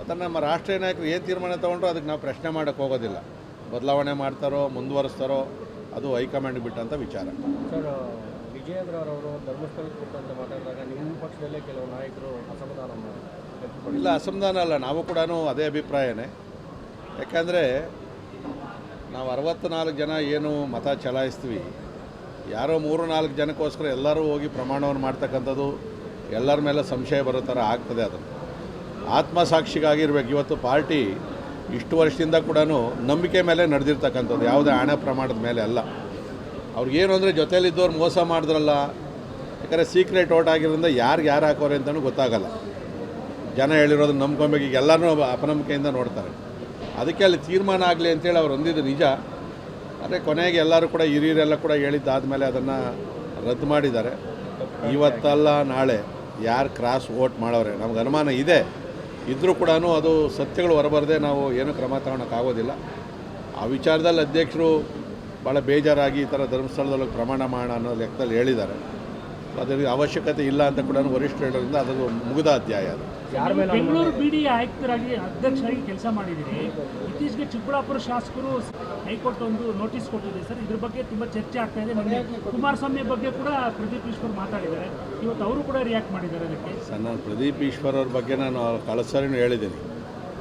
ಅದನ್ನು ನಮ್ಮ ರಾಷ್ಟ್ರೀಯ ನಾಯಕರು ಏನು ತೀರ್ಮಾನ ತೊಗೊಂಡ್ರು ಅದಕ್ಕೆ ನಾವು ಪ್ರಶ್ನೆ ಮಾಡೋಕ್ಕೆ ಹೋಗೋದಿಲ್ಲ. ಬದಲಾವಣೆ ಮಾಡ್ತಾರೋ ಮುಂದುವರಿಸ್ತಾರೋ ಅದು ಹೈಕಮಾಂಡ್ ಬಿಟ್ಟಂಥ ವಿಚಾರ. ಸರ್, ವಿಜಯೇಂದ್ರ ಅವರು ಧರ್ಮಸ್ಥಳಕ್ಕೆ ಕೊಟ್ಟಂತ ಮಾತಾಡಿದಾಗ ನಿಮ್ಮ ಪಕ್ಷದಲ್ಲೇ ಕೆಲವು ನಾಯಕರು ಅಸಮಾಧಾನ ಇಲ್ಲ, ಅಸಮಾಧಾನ ಅಲ್ಲ, ನಾವು ಕೂಡ ಅದೇ ಅಭಿಪ್ರಾಯನೇ. ಯಾಕಂದರೆ ನಾವು 64 ಜನ ಏನು ಮತ ಚಲಾಯಿಸ್ತೀವಿ, ಯಾರೋ 3-4 ಜನಕ್ಕೋಸ್ಕರ ಎಲ್ಲರೂ ಹೋಗಿ ಪ್ರಮಾಣವನ್ನು ಮಾಡ್ತಕ್ಕಂಥದ್ದು ಎಲ್ಲರ ಮೇಲೆ ಸಂಶಯ ಬರೋ ಥರ ಆಗ್ತದೆ. ಅದನ್ನು ಆತ್ಮಸಾಕ್ಷಿಗಾಗಿರ್ಬೇಕು. ಇವತ್ತು ಪಾರ್ಟಿ ಇಷ್ಟು ವರ್ಷದಿಂದ ಕೂಡ ನಂಬಿಕೆ ಮೇಲೆ ನಡೆದಿರ್ತಕ್ಕಂಥದ್ದು, ಯಾವುದೇ ಹಣ ಪ್ರಮಾಣದ ಮೇಲೆ ಅಲ್ಲ. ಅವ್ರಿಗೇನು ಅಂದರೆ ಜೊತೆಯಲ್ಲಿದ್ದವ್ರು ಮೋಸ ಮಾಡಿದ್ರಲ್ಲ, ಯಾಕಂದರೆ ಸೀಕ್ರೆಟ್ ಓಟ್ ಆಗಿರೋದ್ರಿಂದ ಯಾರು ಹಾಕೋರೆ ಅಂತಲೂ ಗೊತ್ತಾಗಲ್ಲ. ಜನ ಹೇಳಿರೋದನ್ನ ನಂಬ್ಕೊಬೇಕು, ಈಗ ಎಲ್ಲರೂ ಅಪನಂಬಿಕೆಯಿಂದ ನೋಡ್ತಾರೆ. ಅದಕ್ಕೆ ಅಲ್ಲಿ ತೀರ್ಮಾನ ಆಗಲಿ ಅಂತೇಳಿ ಅವ್ರು ಹೊಂದಿದ್ದು ನಿಜ. ಆದರೆ ಕೊನೆಗೆ ಎಲ್ಲರೂ ಕೂಡ ಹಿರಿಯರೆಲ್ಲ ಕೂಡ ಹೇಳಿದ್ದಾದಮೇಲೆ ಅದನ್ನು ರದ್ದು ಮಾಡಿದ್ದಾರೆ. ಇವತ್ತಲ್ಲ ನಾಳೆ ಯಾರು ಕ್ರಾಸ್ ವೋಟ್ ಮಾಡೋರೆ ನಮ್ಗೆ ಅನುಮಾನ ಇದೆ, ಇದ್ದರೂ ಕೂಡ ಅದು ಸತ್ಯಗಳು ಹೊರಬರದೆ ನಾವು ಏನೂ ಕ್ರಮ ತಗೊಳಕ್ಕಾಗೋದಿಲ್ಲ. ಆ ವಿಚಾರದಲ್ಲಿ ಅಧ್ಯಕ್ಷರು ಭಾಳ ಬೇಜಾರಾಗಿ ಈ ಥರ ಧರ್ಮಸ್ಥಳದಲ್ಲಿ ಪ್ರಮಾಣ ಮಾಡೋಣ ಅನ್ನೋ ಲೆಕ್ಕದಲ್ಲಿ ಹೇಳಿದ್ದಾರೆ. ಅದರ ಅವಶ್ಯಕತೆ ಇಲ್ಲ ಅಂತ ಕೂಡ ವರಿಷ್ಠರು ಹೇಳೋದ್ರಿಂದ ಅದು ಮುಗಿದ ಅಧ್ಯಾಯ. ಅದು ಬೆಂಗಳೂರು ಬಿಡಿ ಆಯುಕ್ತರಾಗಿ ಅಧ್ಯಕ್ಷರಾಗಿ ಕೆಲಸ ಮಾಡಿದ್ದೀರಿ. ಇತ್ತೀಚೆಗೆ ಚಿಕ್ಕಬಳ್ಳಾಪುರ ಶಾಸಕರು ಹೈಕೋರ್ಟ್ ಒಂದು ನೋಟಿಸ್ ಕೊಟ್ಟಿದೆ ಸರ್, ಇದ್ರ ಬಗ್ಗೆ ತುಂಬ ಚರ್ಚೆ ಆಗ್ತಾ ಇದೆ. ಮೊನ್ನೆ ಕುಮಾರಸ್ವಾಮಿ ಬಗ್ಗೆ ಕೂಡ ಪ್ರದೀಪ್ ಈಶ್ವರ್ ಮಾತಾಡಿದ್ದಾರೆ, ಇವತ್ತು ಅವರು ಕೂಡ ರಿಯಾಕ್ಟ್ ಮಾಡಿದ್ದಾರೆ ಅದಕ್ಕೆ. ಸರ್, ನಾನು ಪ್ರದೀಪ್ ಈಶ್ವರ್ ಅವ್ರ ಬಗ್ಗೆ ನಾನು ಕಳಸರಿನೂ ಹೇಳಿದ್ದೀನಿ.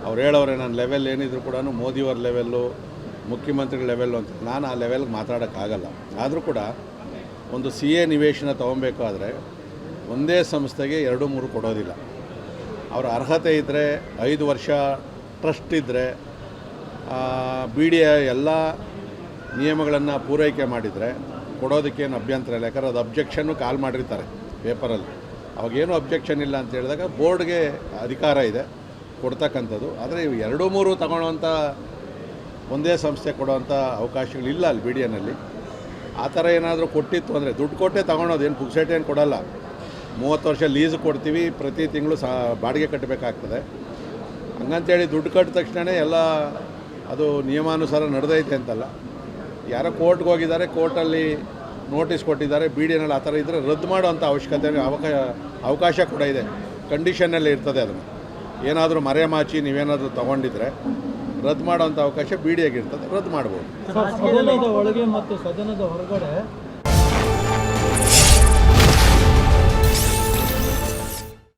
ಅವ್ರು ಹೇಳೋರೆ ನನ್ನ ಲೆವೆಲ್ ಏನಿದ್ರು ಕೂಡ ಮೋದಿಯವ್ರ ಲೆವೆಲ್ಲು, ಮುಖ್ಯಮಂತ್ರಿಗಳ ಲೆವೆಲ್ಲು ಅಂತ. ನಾನು ಆ ಲೆವೆಲ್ಗೆ ಮಾತಾಡೋಕ್ಕಾಗಲ್ಲ. ಆದರೂ ಕೂಡ ಒಂದು CA ನಿವೇಶನ ತೊಗೊಬೇಕಾದ್ರೆ ಒಂದೇ ಸಂಸ್ಥೆಗೆ 2-3 ಕೊಡೋದಿಲ್ಲ. ಅವರ ಅರ್ಹತೆ ಇದ್ದರೆ 5 ವರ್ಷ ಟ್ರಸ್ಟ್ ಇದ್ದರೆ BDA ಎಲ್ಲ ನಿಯಮಗಳನ್ನು ಪೂರೈಕೆ ಮಾಡಿದರೆ ಕೊಡೋದಕ್ಕೇನು ಅಭ್ಯಂತರ ಇಲ್ಲ. ಯಾಕಂದ್ರೆ ಅದು ಅಬ್ಜೆಕ್ಷನ್ನು ಕಾಲ್ ಮಾಡಿರ್ತಾರೆ ಪೇಪರಲ್ಲಿ. ಅವಾಗೇನು ಅಬ್ಜೆಕ್ಷನ್ ಇಲ್ಲ ಅಂತ ಹೇಳಿದಾಗ ಬೋರ್ಡ್ಗೆ ಅಧಿಕಾರ ಇದೆ ಕೊಡ್ತಕ್ಕಂಥದ್ದು. ಆದರೆ 2-3 ತಗೊಳ್ಳೋವಂಥ ಒಂದೇ ಸಂಸ್ಥೆ ಕೊಡೋವಂಥ ಅವಕಾಶಗಳಿಲ್ಲ ಅಲ್ಲಿ BDAನಲ್ಲಿ. ಆ ಥರ ಏನಾದರೂ ಕೊಟ್ಟಿತ್ತು ಅಂದರೆ ದುಡ್ಡು ಕೊಟ್ಟೆ ತೊಗೊಳೋದು, ಏನು ಪುಕ್ಸೆಟ್ ಏನು ಕೊಡೋಲ್ಲ. 30 ವರ್ಷ ಲೀಸ್ ಕೊಡ್ತೀವಿ, ಪ್ರತಿ ತಿಂಗಳು ಬಾಡಿಗೆ ಕಟ್ಟಬೇಕಾಗ್ತದೆ. ಹಂಗಂತೇಳಿ ದುಡ್ಡು ಕಟ್ಟಿದ ತಕ್ಷಣ ಎಲ್ಲ ಅದು ನಿಯಮಾನುಸಾರ ನಡೆದೈತೆ ಅಂತಲ್ಲ. ಯಾರೋ ಕೋರ್ಟ್ಗೆ ಹೋಗಿದ್ದಾರೆ, ಕೋರ್ಟಲ್ಲಿ ನೋಟಿಸ್ ಕೊಟ್ಟಿದ್ದಾರೆ. BDAನಲ್ಲಿ ಆ ಥರ ಇದ್ದರೆ ರದ್ದು ಮಾಡೋವಂಥ ಅವಶ್ಯಕತೆ ಅವಕಾಶ ಕೂಡ ಇದೆ. ಕಂಡೀಷನ್ನಲ್ಲಿ ಇರ್ತದೆ. ಅದನ್ನು ಏನಾದರೂ ಮರೆಮಾಚಿ ನೀವೇನಾದರೂ ತೊಗೊಂಡಿದ್ರೆ ರದ್ದು ಮಾಡೋವಂಥ ಅವಕಾಶ BDAಗೆ ಇರ್ತದೆ, ರದ್ದು ಮಾಡ್ಬೋದು. ಸದನದ ಒಳಗೆ ಮತ್ತು ಸದನದ ಹೊರಗಡೆ